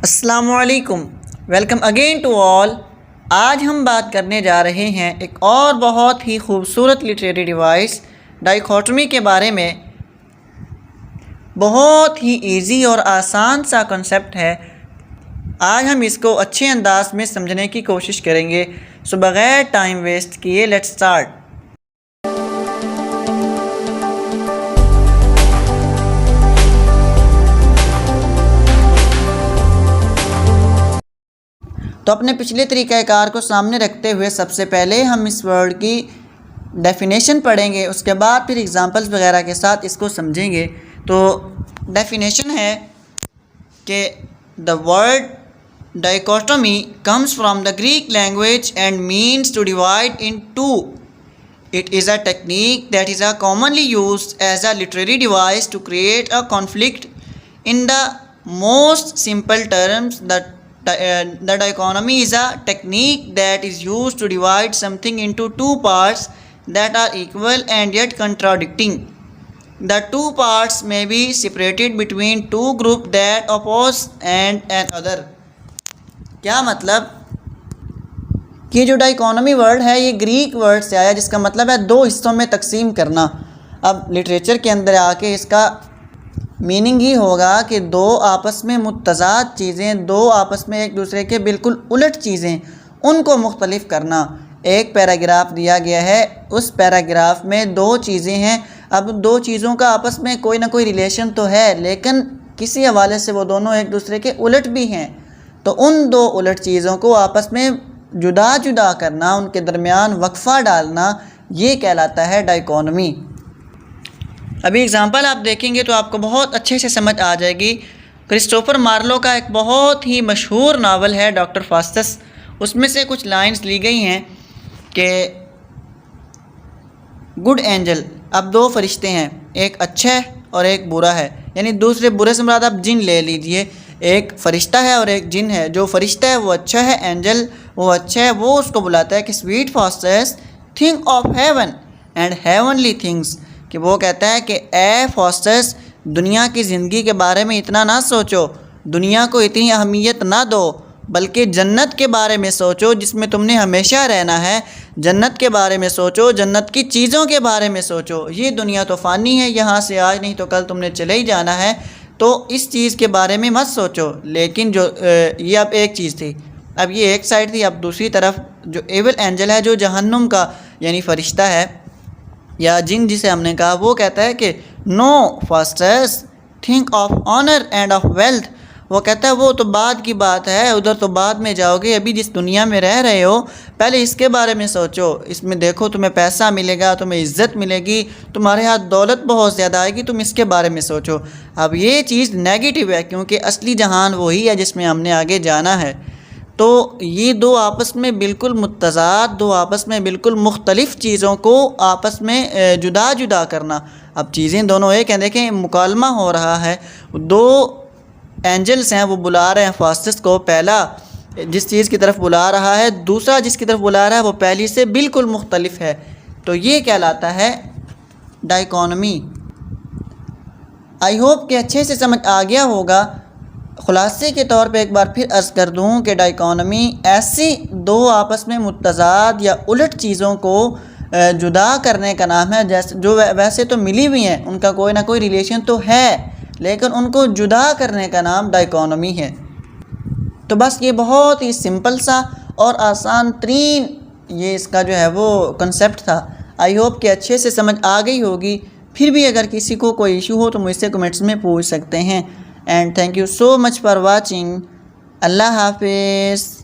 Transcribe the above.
अस्सलामुअलैकुम, welcome again to all. आज हम बात करने जा रहे हैं एक और बहुत ही खूबसूरत लिटरेरी डिवाइस डाइकोटमी के बारे में। बहुत ही इजी और आसान सा कॉन्सेप्ट है। आज हम इसको अच्छे अंदाज में समझने की कोशिश करेंगे। सो बग़ैर टाइम वेस्ट किए लेट्स स्टार्ट। तो अपने पिछले तरीक़ाकार को सामने रखते हुए सबसे पहले हम इस वर्ड की डेफिनेशन पढ़ेंगे, उसके बाद फिर एग्जांपल्स वगैरह के साथ इसको समझेंगे। तो डेफिनेशन है कि the word dichotomy comes from the Greek language and means to divide in two. It is a technique that is commonly used as a literary device to create a conflict. In the most simple terms the dichotomy is a technique that is used to divide something into two parts that are equal and yet contradicting. The two parts may be separated between two groups that oppose and another. क्या मतलब कि जो dichotomy word है ये Greek word से आया, जिसका मतलब है दो हिस्सों में तकसीम करना। अब लिटरेचर के अंदर आके इसका मीनिंग ही होगा कि दो आपस में मुतज़ाद चीज़ें, दो आपस में एक दूसरे के बिल्कुल उलट चीज़ें, उनको मुख्तलिफ करना। एक पैराग्राफ दिया गया है, उस पैराग्राफ में दो चीज़ें हैं। अब दो चीज़ों का आपस में कोई ना कोई रिलेशन तो है, लेकिन किसी हवाले से वो दोनों एक दूसरे के उलट भी हैं। तो उन दो उलट चीज़ों को आपस में जुदा जुदा करना, उनके दरमियान वक्फ़ा डालना, ये कहलाता है डाइकोटमी। अभी एग्ज़ाम्पल आप देखेंगे तो आपको बहुत अच्छे से समझ आ जाएगी। क्रिस्टोफर मार्लो का एक बहुत ही मशहूर नावल है डॉक्टर फास्टस, उसमें से कुछ लाइंस ली गई हैं कि गुड एंजल, अब दो फरिश्ते हैं, एक अच्छा है और एक बुरा है, यानी दूसरे बुरे से मुराद आप जिन ले लीजिए। एक फरिश्ता है और एक जिन है। जो फरिश्ता है वो अच्छा है, एंजल वो अच्छा है, वो उसको बुलाता है कि sweet Faustus think of heaven and heavenly things, कि वो कहता है कि ए फॉस्टस, दुनिया की ज़िंदगी के बारे में इतना ना सोचो, दुनिया को इतनी अहमियत ना दो, बल्कि जन्नत के बारे में सोचो जिसमें तुमने हमेशा रहना है। जन्नत के बारे में सोचो, जन्नत की चीज़ों के बारे में सोचो। ये दुनिया तो फ़ानी है, यहाँ से आज नहीं तो कल तुमने चले ही जाना है, तो इस चीज़ के बारे में मत सोचो। लेकिन जो ये अब एक चीज़ थी, अब ये एक साइड थी। अब दूसरी तरफ जो एविल एंजल है, जो जहन्नुम का यानी फ़रिश्ता है या जिन जिसे हमने कहा, वो कहता है कि no fasters think of honour and of wealth. वो कहता है वो तो बाद की बात है, उधर तो बाद में जाओगे, अभी जिस दुनिया में रह रहे हो पहले इसके बारे में सोचो। इसमें देखो तुम्हें पैसा मिलेगा, तुम्हें इज़्ज़त मिलेगी, तुम्हारे हाथ दौलत बहुत ज़्यादा आएगी, तुम इसके बारे में सोचो। अब ये चीज़ नेगेटिव है, क्योंकि असली जहान वही है जिसमें हमने आगे जाना है। तो ये दो आपस में बिल्कुल मुतज़ाद, दो आपस में बिल्कुल मुख्तलिफ़ चीज़ों को आपस में जुदा जुदा करना। अब चीज़ें दोनों एक हैं, देखें मुकालमा हो रहा है, दो एंजल्स हैं, वो बुला रहे हैं फास्टस को। पहला जिस चीज़ की तरफ बुला रहा है, दूसरा जिसकी तरफ बुला रहा है वो पहली से बिल्कुल मुख्तलिफ है। तो ये कहलाता है डाइकोटमी। आई होप कि अच्छे से समझ आ गया होगा। ख़ुलासे के तौर पे एक बार फिर अर्ज़ कर दूँ कि डाइकोटमी ऐसी दो आपस में मुतज़ाद या उलट चीज़ों को जुदा करने का नाम है, जैसे जो वैसे तो मिली हुई हैं, उनका कोई ना कोई रिलेशन तो है, लेकिन उनको जुदा करने का नाम डाइकोटमी है। तो बस ये बहुत ही सिंपल सा और आसान तरीन ये इसका जो है वो कंसेप्ट था। आई होप कि अच्छे से समझ आ गई होगी। फिर भी अगर किसी को कोई इशू हो तो मुझसे कमेंट्स में पूछ सकते हैं। And thank you so much for watching. Allah Hafiz.